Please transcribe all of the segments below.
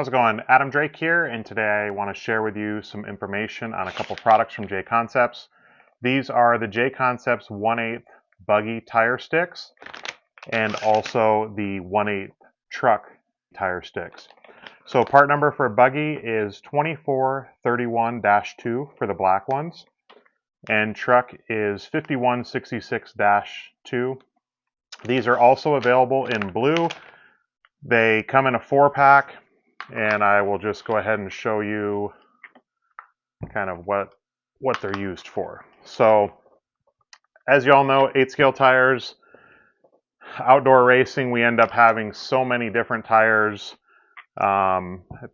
How's it going? Adam Drake here, and today I want to share with you some information on a couple products from JConcepts. These are the JConcepts 1/8 Buggy tire sticks and also the 1/8 truck tire sticks. So part number for Buggy is 2431-2 for the black ones, and truck is 5166-2. These are also available in blue. They come in a 4-pack, and I will just go ahead and show you kind of what they're used for. So as you all know, 8 scale tires, outdoor racing, we end up having so many different tires. At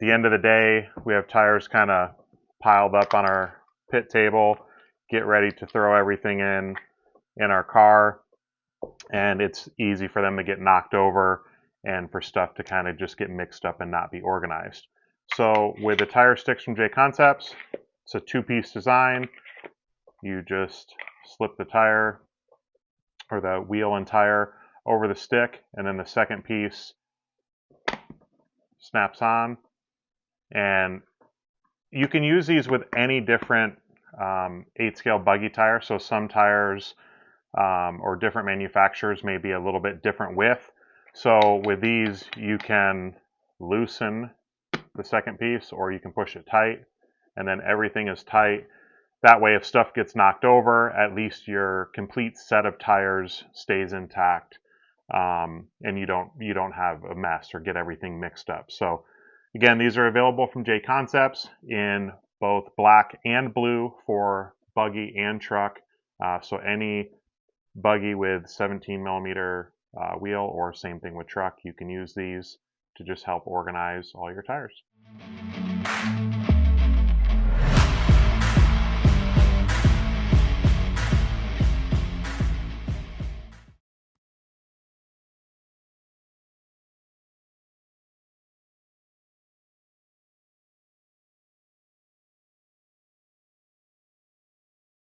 the end of the day, we have tires kind of piled up on our pit table, get ready to throw everything in our car, and it's easy for them to get knocked over and for stuff to kind of just get mixed up and not be organized. So with the tire sticks from JConcepts, it's a 2-piece design. You just slip the tire or the wheel and tire over the stick, and then the second piece snaps on. And you can use these with any different 8 scale buggy tire. So some tires or different manufacturers may be a little bit different width. So with these, you can loosen the second piece or you can push it tight, and then everything is tight. That way, if stuff gets knocked over, at least your complete set of tires stays intact, and you don't have a mess or get everything mixed up. So again, these are available from JConcepts in both black and blue for buggy and truck. So any buggy with 17 millimeter wheel, or same thing with truck, you can use these to just help organize all your tires.